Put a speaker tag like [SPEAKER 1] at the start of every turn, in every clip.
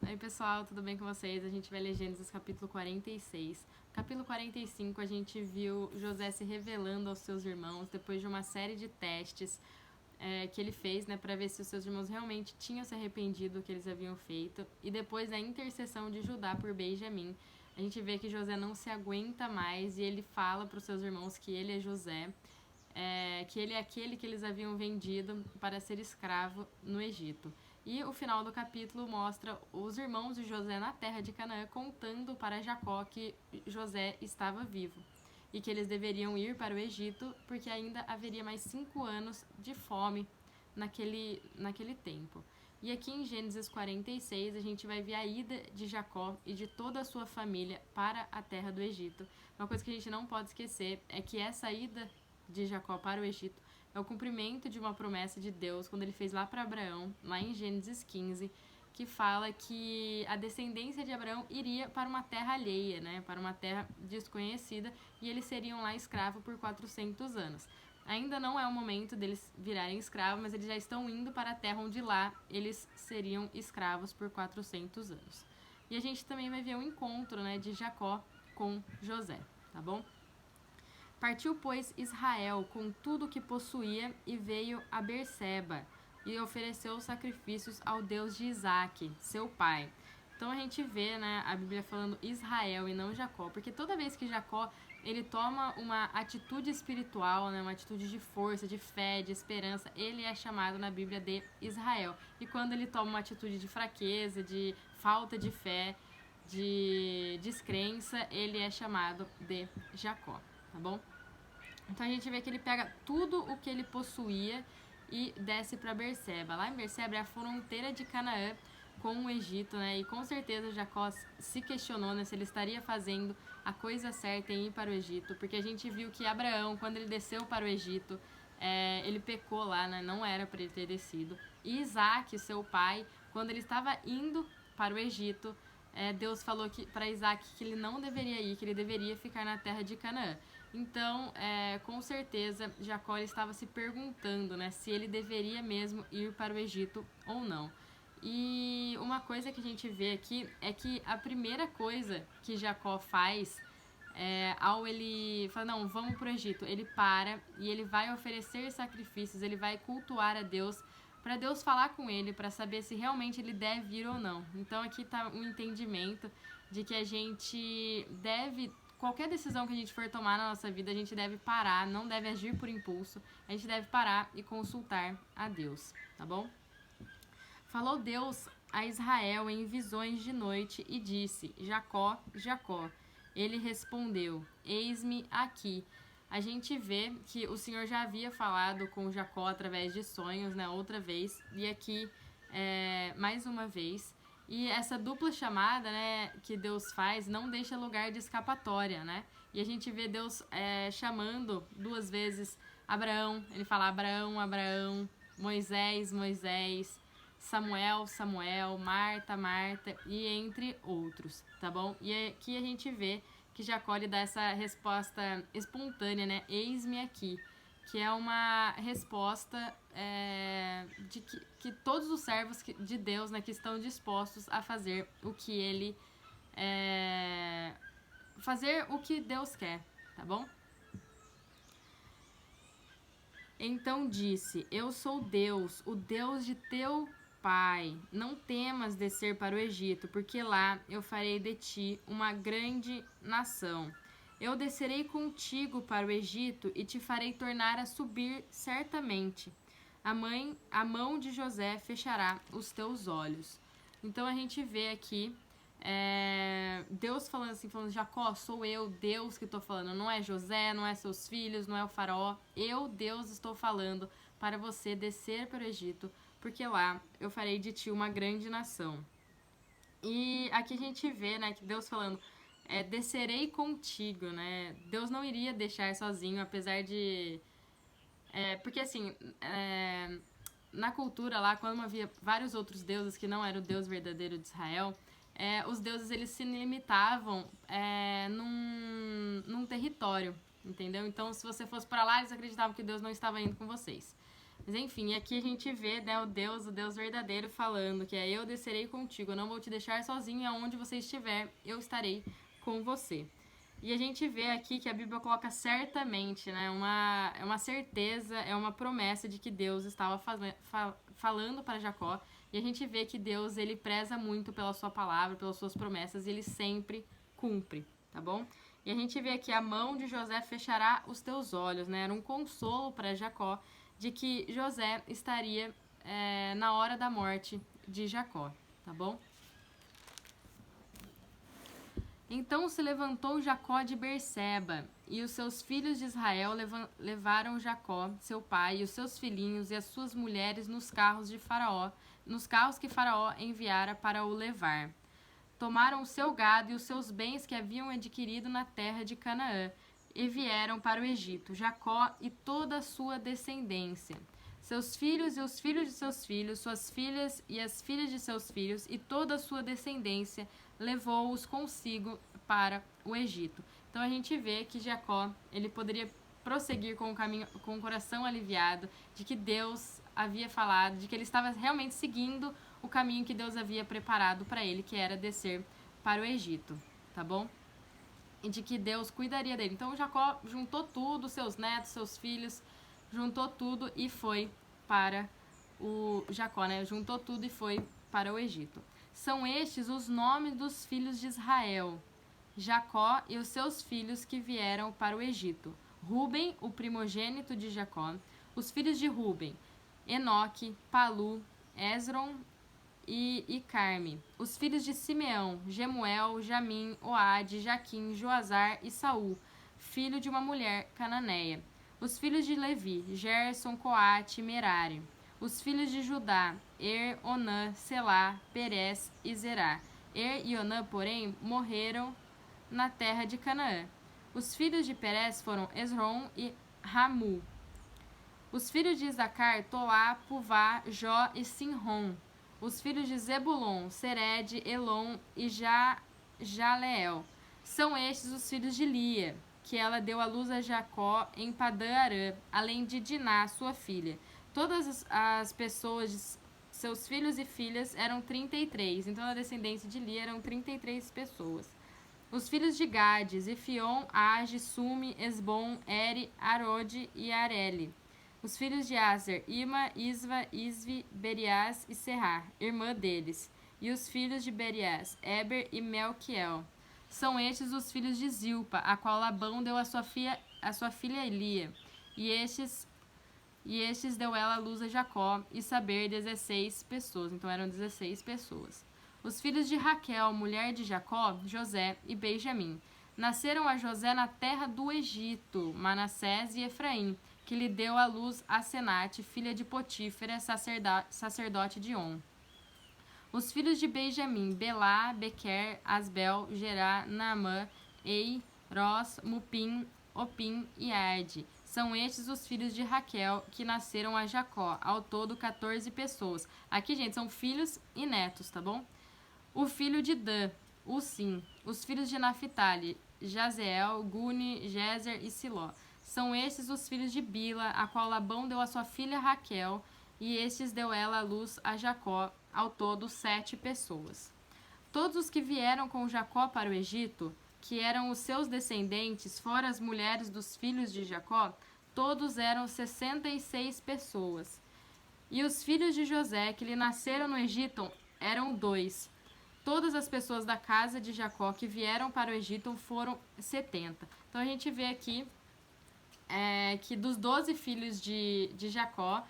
[SPEAKER 1] Oi pessoal, tudo bem com vocês? A gente vai ler Gênesis capítulo 46. No capítulo 45 a gente viu José se revelando aos seus irmãos depois de uma série de testes que ele fez, né, para ver se os seus irmãos realmente tinham se arrependido do que eles haviam feito. E depois da intercessão de Judá por Benjamim, a gente vê que José não se aguenta mais e ele fala para os seus irmãos que ele é José, que ele é aquele que eles haviam vendido para ser escravo no Egito. E o final do capítulo mostra os irmãos de José na terra de Canaã contando para Jacó que José estava vivo e que eles deveriam ir para o Egito porque ainda haveria mais 5 anos de fome naquele tempo. E aqui em Gênesis 46 a gente vai ver a ida de Jacó e de toda a sua família para a terra do Egito. Uma coisa que a gente não pode esquecer é que essa ida de Jacó para o Egito é o cumprimento de uma promessa de Deus quando ele fez lá para Abraão, lá em Gênesis 15, que fala que a descendência de Abraão iria para uma terra alheia, né, para uma terra desconhecida, e eles seriam lá escravos por 400 anos. Ainda não é o momento deles virarem escravos, mas eles já estão indo para a terra onde lá eles seriam escravos por 400 anos. E a gente também vai ver o encontro, né, de Jacó com José, tá bom? Partiu, pois, Israel com tudo o que possuía e veio a Berseba e ofereceu sacrifícios ao Deus de Isaque, seu pai. Então a gente vê, né, a Bíblia falando Israel e não Jacó, porque toda vez que Jacó ele toma uma atitude espiritual, né, uma atitude de força, de fé, de esperança, ele é chamado na Bíblia de Israel. E quando ele toma uma atitude de fraqueza, de falta de fé, de descrença, ele é chamado de Jacó, tá bom? Então a gente vê que ele pega tudo o que ele possuía e desce para Berseba. Lá em Berseba é a fronteira de Canaã com o Egito, né? E com certeza Jacó se questionou, né, se ele estaria fazendo a coisa certa em ir para o Egito, porque a gente viu que Abraão, quando ele desceu para o Egito, ele pecou lá, né? Não era para ele ter descido. E Isaac, seu pai, quando ele estava indo para o Egito, Deus falou para Isaac que ele não deveria ir, que ele deveria ficar na terra de Canaã. Então, com certeza, Jacó estava se perguntando, né, se ele deveria mesmo ir para o Egito ou não. E uma coisa que a gente vê aqui é que a primeira coisa que Jacó faz ao ele falar, não, vamos para o Egito, ele para e ele vai oferecer sacrifícios, ele vai cultuar a Deus, para Deus falar com ele, para saber se realmente ele deve ir ou não. Então aqui está um entendimento de que a gente deve, qualquer decisão que a gente for tomar na nossa vida, a gente deve parar, não deve agir por impulso, a gente deve parar e consultar a Deus, tá bom? Falou Deus a Israel em visões de noite e disse: Jacó, Jacó. Ele respondeu: Eis-me aqui. A gente vê que o Senhor já havia falado com Jacó através de sonhos, né, outra vez, e aqui mais uma vez. E essa dupla chamada, né, que Deus faz não deixa lugar de escapatória, né? E a gente vê Deus chamando duas vezes Abraão. Ele fala Abraão, Abraão, Moisés, Moisés, Samuel, Samuel, Marta, Marta e entre outros, tá bom? E aqui a gente vê que Jacó lhe dá essa resposta espontânea, né? Eis-me aqui, que é uma resposta de que todos os servos de Deus, né, que estão dispostos a fazer o que ele fazer o que Deus quer, tá bom? Então disse: Eu sou Deus, o Deus de teu pai. Não temas descer para o Egito, porque lá eu farei de ti uma grande nação. Eu descerei contigo para o Egito e te farei tornar a subir certamente. A mão de José fechará os teus olhos. Então a gente vê aqui Deus falando assim, falando, Jacó, sou eu, Deus que estou falando, não é José, não é seus filhos, não é o faraó, eu, Deus, estou falando para você descer para o Egito, porque lá eu farei de ti uma grande nação. E aqui a gente vê, né, que Deus falando, descerei contigo, né, Deus não iria deixar sozinho, apesar de... porque assim, na cultura lá, quando havia vários outros deuses que não eram o Deus verdadeiro de Israel, os deuses eles se limitavam num território, entendeu? Então, se você fosse para lá, eles acreditavam que Deus não estava indo com vocês. Mas enfim, aqui a gente vê, né, o Deus verdadeiro falando que eu descerei contigo, eu não vou te deixar sozinho, aonde você estiver, eu estarei com você. E a gente vê aqui que a Bíblia coloca certamente, né, é uma certeza, é uma promessa de que Deus estava falando para Jacó. E a gente vê que Deus, ele preza muito pela sua palavra, pelas suas promessas, e ele sempre cumpre, tá bom? E a gente vê aqui, a mão de José fechará os teus olhos, né? Era um consolo para Jacó de que José estaria na hora da morte de Jacó, tá bom? Então se levantou Jacó de Berseba, e os seus filhos de Israel levaram Jacó, seu pai, e os seus filhinhos e as suas mulheres nos carros de Faraó, nos carros que Faraó enviara para o levar. Tomaram o seu gado e os seus bens que haviam adquirido na terra de Canaã, e vieram para o Egito, Jacó e toda a sua descendência, seus filhos e os filhos de seus filhos, suas filhas e as filhas de seus filhos, e toda a sua descendência, levou-os consigo para o Egito. Então a gente vê que Jacó, ele poderia prosseguir com o caminho, com o coração aliviado, de que Deus havia falado, de que ele estava realmente seguindo o caminho que Deus havia preparado para ele, que era descer para o Egito, tá bom? E de que Deus cuidaria dele. Então Jacó juntou tudo, seus netos, seus filhos, juntou tudo e foi para o Jacó, né? Juntou tudo e foi para o Egito. São estes os nomes dos filhos de Israel, Jacó e os seus filhos que vieram para o Egito. Ruben, o primogênito de Jacó, os filhos de Ruben, Enoque, Palu, Esron e Carme. Os filhos de Simeão, Gemuel, Jamim, Oade, Jaquim, Joazar e Saul, filho de uma mulher cananeia. Os filhos de Levi, Gerson, Coate e Merari. Os filhos de Judá, Onã, Selá, Perez e Zerá. E Onã, porém, morreram na terra de Canaã. Os filhos de Perez foram Esrom e Ramu. Os filhos de Isacar, Tolá, Puvá, Jó e Sinrom. Os filhos de Zebulon, Sered, Elon e Jaleel. São estes os filhos de Lia, que ela deu à luz a Jacó em Padã-Arã, além de Diná, sua filha. Todas as pessoas, seus filhos e filhas, eram 33. Então, a descendência de Lia eram 33 pessoas. Os filhos de Gades, Efion, Age, Sumi, Esbom, Eri, Arode e Areli. Os filhos de Aser, Ima, Isva, Isvi, Berias e Será, irmã deles. E os filhos de Berias, Eber e Melquiel. São estes os filhos de Zilpa, a qual Labão deu a sua filha Elia. E estes deu ela à luz a Jacó, e saber 16 pessoas. Então eram 16 pessoas. Os filhos de Raquel, mulher de Jacó, José e Benjamim. Nasceram a José na terra do Egito, Manassés e Efraim, que lhe deu à luz a Senate, filha de Potífera, sacerdote de On. Os filhos de Benjamim, Belá, Bequer, Asbel, Gerá, Naamã, Ei, Ros, Mupim, Opim e Arde. São estes os filhos de Raquel, que nasceram a Jacó, ao todo 14 pessoas. Aqui, gente, são filhos e netos, tá bom? O filho de Dan, Usim. Os filhos de Naphtali, Jazeel, Guni, Jezer e Siló. São estes os filhos de Bila, a qual Labão deu a sua filha Raquel, e estes deu ela à luz a Jacó, ao todo 7 pessoas. Todos os que vieram com Jacó para o Egito, que eram os seus descendentes, fora as mulheres dos filhos de Jacó, todos eram 66 pessoas. E os filhos de José, que lhe nasceram no Egito, eram 2. Todas as pessoas da casa de Jacó que vieram para o Egito foram 70. Então a gente vê aqui que dos 12 filhos de Jacó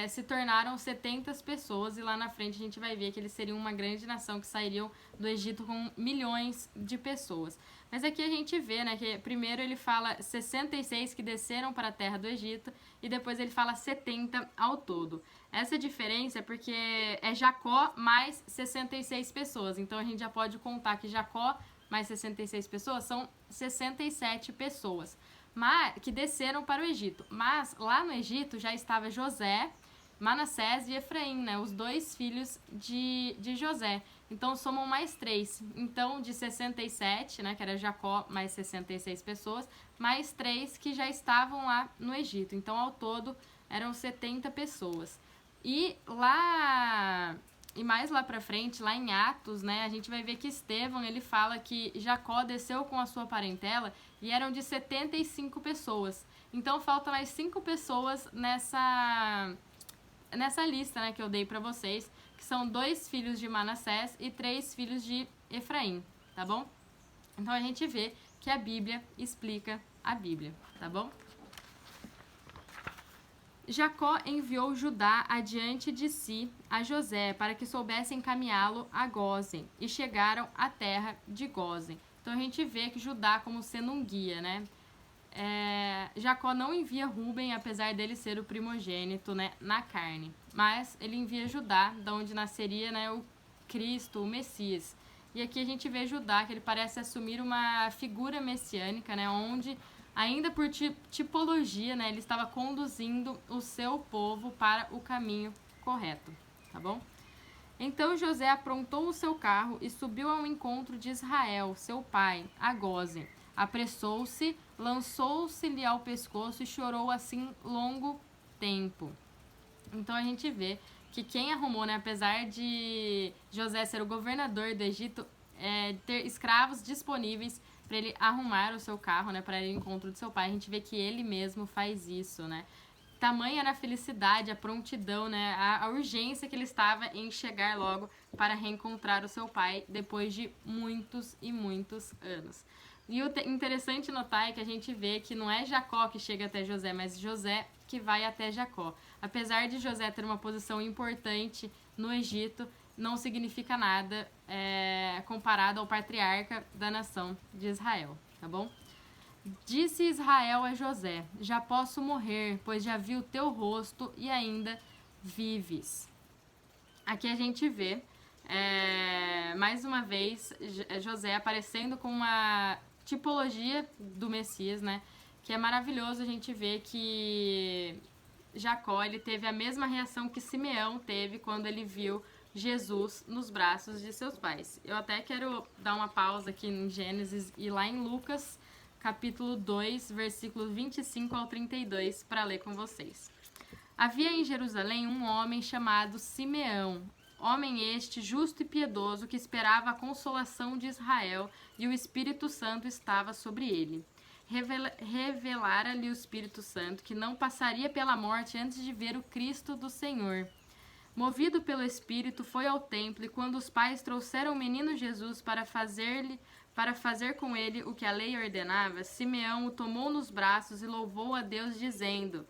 [SPEAKER 1] se tornaram 70 pessoas, e lá na frente a gente vai ver que eles seriam uma grande nação que sairiam do Egito com milhões de pessoas. Mas aqui a gente vê, né, que primeiro ele fala 66 que desceram para a terra do Egito, e depois ele fala 70 ao todo. Essa diferença é porque é Jacó mais 66 pessoas, então a gente já pode contar que Jacó mais 66 pessoas são 67 pessoas. Que desceram para o Egito. Mas lá no Egito já estava José, Manassés e Efraim, né? Os 2 filhos de José. Então somam mais 3. Então de 67, né? Que era Jacó mais 66 pessoas, mais 3 que já estavam lá no Egito. Então ao todo eram 70 pessoas. E mais lá pra frente, lá em Atos, né, a gente vai ver que Estevão, ele fala que Jacó desceu com a sua parentela e eram de 75 pessoas. Então, faltam mais 5 pessoas nessa lista, né, que eu dei pra vocês, que são 2 filhos de Manassés e 3 filhos de Efraim, tá bom? Então, a gente vê que a Bíblia explica a Bíblia, tá bom? Jacó enviou Judá adiante de si a José para que soubesse encaminhá-lo a Gósen, e chegaram à terra de Gósen. Então a gente vê que Judá como sendo um guia, né? Jacó não envia Rúben, apesar dele ser o primogênito, né, na carne, mas ele envia Judá, da onde nasceria, né, o Cristo, o Messias. E aqui a gente vê Judá, que ele parece assumir uma figura messiânica, né, onde ainda por tipologia, né, ele estava conduzindo o seu povo para o caminho correto, tá bom? Então José aprontou o seu carro e subiu ao encontro de Israel, seu pai, a Gósen. Apressou-se, lançou-se-lhe ao pescoço e chorou assim longo tempo. Então a gente vê que quem arrumou, né, apesar de José ser o governador do Egito, ter escravos disponíveis para ele arrumar o seu carro, né, para ir ao encontro do seu pai, a gente vê que ele mesmo faz isso, né? Tamanha era a felicidade, a prontidão, né, a urgência que ele estava em chegar logo para reencontrar o seu pai depois de muitos e muitos anos. E o interessante notar é que a gente vê que não é Jacó que chega até José, mas José que vai até Jacó. Apesar de José ter uma posição importante no Egito, não significa nada comparado ao patriarca da nação de Israel, tá bom? Disse Israel a José: já posso morrer, pois já vi o teu rosto e ainda vives. Aqui a gente vê, mais uma vez, José aparecendo com uma tipologia do Messias, né? Que é maravilhoso a gente ver que Jacó, ele teve a mesma reação que Simeão teve quando ele viu Jesus nos braços de seus pais. Eu até quero dar uma pausa aqui em Gênesis e lá em Lucas, capítulo 2, versículos 25 ao 32, para ler com vocês. Havia em Jerusalém um homem chamado Simeão, homem este justo e piedoso que esperava a consolação de Israel, e o Espírito Santo estava sobre ele. Revelara-lhe o Espírito Santo que não passaria pela morte antes de ver o Cristo do Senhor. Movido pelo Espírito, foi ao templo, e quando os pais trouxeram o menino Jesus para fazer com ele o que a lei ordenava, Simeão o tomou nos braços e louvou a Deus, dizendo: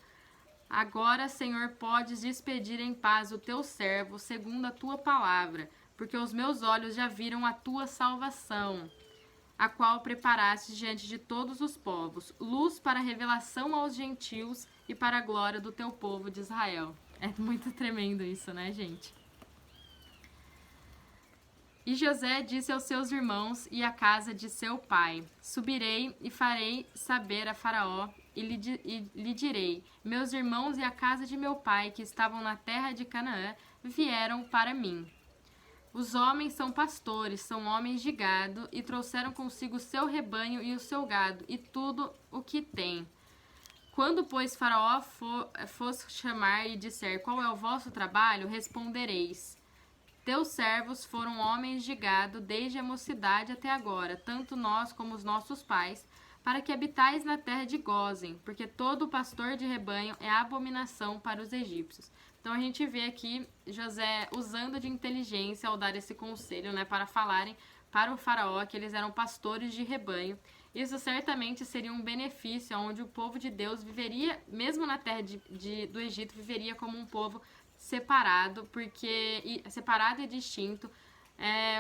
[SPEAKER 1] agora, Senhor, podes despedir em paz o teu servo, segundo a tua palavra, porque os meus olhos já viram a tua salvação, a qual preparaste diante de todos os povos, luz para a revelação aos gentios e para a glória do teu povo de Israel. É muito tremendo isso, né, gente? E José disse aos seus irmãos e à casa de seu pai: subirei e farei saber a Faraó e lhe direi: meus irmãos e a casa de meu pai, que estavam na terra de Canaã, vieram para mim. Os homens são pastores, são homens de gado, e trouxeram consigo o seu rebanho e o seu gado, e tudo o que tem. Quando, pois, Faraó fosse chamar e disser: qual é o vosso trabalho? Respondereis: teus servos foram homens de gado desde a mocidade até agora, tanto nós como os nossos pais, para que habitais na terra de Gósen, porque todo pastor de rebanho é abominação para os egípcios. Então a gente vê aqui José usando de inteligência ao dar esse conselho, né, para falarem para o faraó que eles eram pastores de rebanho. Isso certamente seria um benefício, onde o povo de Deus viveria, mesmo na terra do Egito, viveria como um povo separado, separado e distinto.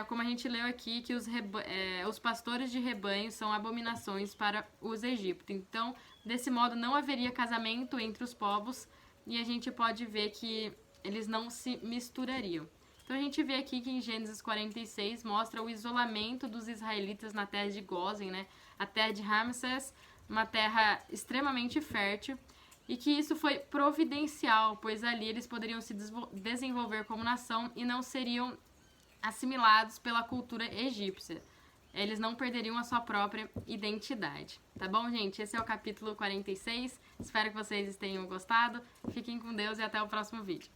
[SPEAKER 1] Como a gente leu aqui, que os pastores de rebanho são abominações para os egípcios. Então, desse modo, não haveria casamento entre os povos, e a gente pode ver que eles não se misturariam. Então, a gente vê aqui que em Gênesis 46 mostra o isolamento dos israelitas na terra de Gósen, né? A terra de Ramsés, uma terra extremamente fértil, e que isso foi providencial, pois ali eles poderiam se desenvolver como nação e não seriam assimilados pela cultura egípcia. Eles não perderiam a sua própria identidade. Tá bom, gente? Esse é o capítulo 46. Espero que vocês tenham gostado. Fiquem com Deus e até o próximo vídeo.